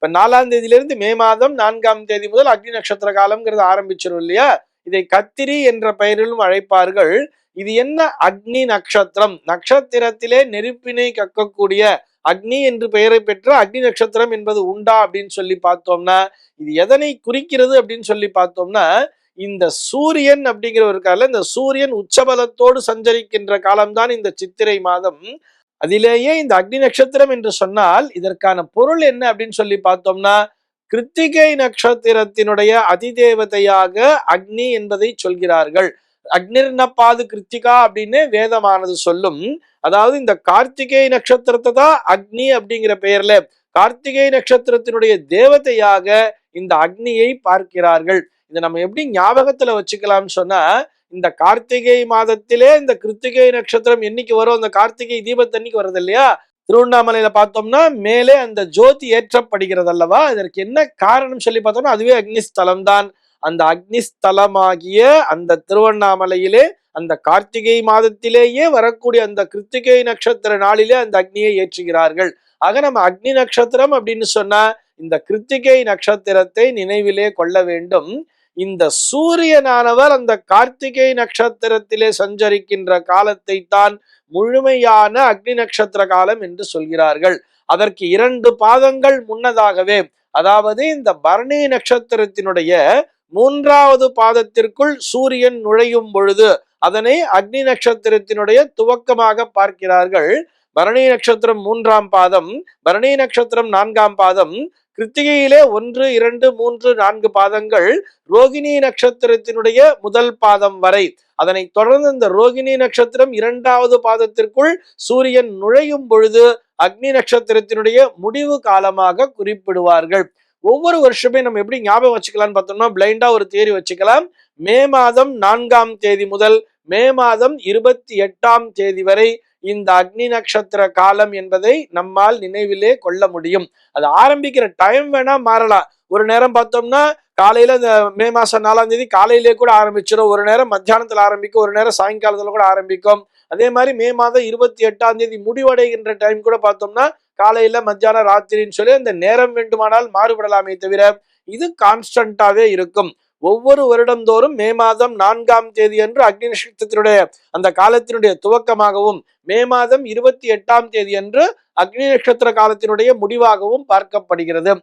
இப்ப 4ஆம் தேதியிலிருந்து மே மாதம் 4ஆம் தேதி முதல் அக்னி நட்சத்திர காலம்ங்கிறது ஆரம்பிச்சிடும் இல்லையா? இதை கத்திரி என்ற பெயரிலும் அழைப்பார்கள். இது என்ன அக்னி நட்சத்திரம்? நட்சத்திரத்திலே நெருப்பினை கக்கக்கூடிய அக்னி என்று பெயரை பெற்ற அக்னி நட்சத்திரம் என்பது உண்டா அப்படின்னு சொல்லி பார்த்தோம்னா, இது எதனை குறிக்கிறது அப்படின்னு சொல்லி பார்த்தோம்னா, இந்த சூரியன் அப்படிங்கிற இருக்கார்ல, இந்த சூரியன் உச்சபலத்தோடு சஞ்சரிக்கின்ற காலம்தான் இந்த சித்திரை மாதம். அதிலேயே இந்த அக்னி நட்சத்திரம் என்று சொன்னால் இதற்கான பொருள் என்ன அப்படின்னு சொல்லி பார்த்தோம்னா, கிருத்திகை நட்சத்திரத்தினுடைய அதிதேவதையாக அக்னி என்பதை சொல்கிறார்கள். அக்னிர்னப்பாது கிருத்திகா அப்படின்னு வேதமானது சொல்லும். அதாவது இந்த கார்த்திகை நட்சத்திரத்தை தான் அக்னி அப்படிங்கிற பெயர்ல கார்த்திகை நட்சத்திரத்தினுடைய தேவதையாக இந்த அக்னியை பார்க்கிறார்கள். இதை நம்ம எப்படி ஞாபகத்துல வச்சுக்கலாம்னு சொன்னா, இந்த கார்த்திகை மாதத்திலே இந்த கிருத்திகை நட்சத்திரம் என்னைக்கு வரும், அந்த கார்த்திகை தீபத்தன்னைக்கு வருது இல்லையா? திருவண்ணாமலையில பார்த்தோம்னா மேலே அந்த ஜோதி ஏற்றப்படுகிறது அல்லவா? இதற்கு என்ன காரணம் சொல்லி பார்த்தோம்னா அதுவே அக்னிஸ்தலம் தான். அந்த அக்னிஸ்தலமாகிய அந்த திருவண்ணாமலையிலே அந்த கார்த்திகை மாதத்திலேயே வரக்கூடிய அந்த கிருத்திகை நட்சத்திர நாளிலே அந்த அக்னியை ஏற்றுகிறார்கள். ஆக நம்ம அக்னி நட்சத்திரம் அப்படின்னு சொன்னா இந்த கிருத்திகை நட்சத்திரத்தை நினைவிலே கொள்ள வேண்டும். இந்த சூரியனானவர் அந்த கார்த்திகை நட்சத்திரத்திலே சஞ்சரிக்கின்ற காலத்தை தான் முழுமையான அக்னி நட்சத்திர காலம் என்று சொல்கிறார்கள். அதற்கு 2 பாதங்கள் முன்னதாகவே, அதாவது இந்த பரணி நட்சத்திரத்தினுடைய 3வது பாதத்திற்குள் சூரியன் நுழையும் பொழுது அதனை அக்னி நட்சத்திரத்தினுடைய துவக்கமாக பார்க்கிறார்கள். பரணி நட்சத்திரம் 3ஆம் பாதம், பரணி நட்சத்திரம் 4ஆம் பாதம், கிருத்திகையிலே 1, 2, 3, 4 பாதங்கள், ரோகிணி நட்சத்திரத்தினுடைய முதல் பாதம் வரை. அதனை தொடர்ந்து இந்த ரோகிணி நட்சத்திரம் 2வது பாதத்திற்குள் சூரியன் நுழையும் பொழுது அக்னி நட்சத்திரத்தினுடைய முடிவு காலமாக குறிப்பிடுவார்கள். ஒவ்வொரு வருஷமே நம்ம எப்படி ஞாபகம் வச்சுக்கலாம்னு பார்த்தோம்னா, பிளைண்டா ஒரு தியரி வச்சுக்கலாம். மே மாதம் 4ஆம் தேதி முதல் மே மாதம் 28ஆம் தேதி வரை இந்த அக்னி நட்சத்திர காலம் என்பதை நம்மால் நினைவிலே கொள்ள முடியும். அது ஆரம்பிக்கிற டைம் வேணா மாறலாம். ஒரு நேரம் பார்த்தோம்னா காலையில இந்த மே மாசம் 4ஆம் தேதி காலையிலே கூட ஆரம்பிச்சிடும், ஒரு நேரம் மத்தியானத்துல ஆரம்பிக்கும், ஒரு நேரம் சாயங்காலத்துல கூட ஆரம்பிக்கும். அதே மாதிரி மே மாதம் 28ஆம் தேதி முடிவடைகின்ற டைம் கூட பார்த்தோம்னா காலையில மத்தியானம் ராத்திரின்னு சொல்லி அந்த நேரம் வேண்டுமானால் மாறுபடலாமே தவிர இது கான்ஸ்டன்டாவே இருக்கும். ஒவ்வொரு வருடந்தோறும் மே மாதம் 4ஆம் தேதி அன்று அக்னி நட்சத்திரத்தினுடைய அந்த காலத்தினுடைய துவக்கமாகவும், மே மாதம் 28ஆம் தேதி அன்று அக்னி நட்சத்திர காலத்தினுடைய முடிவாகவும் பார்க்கப்படுகிறது.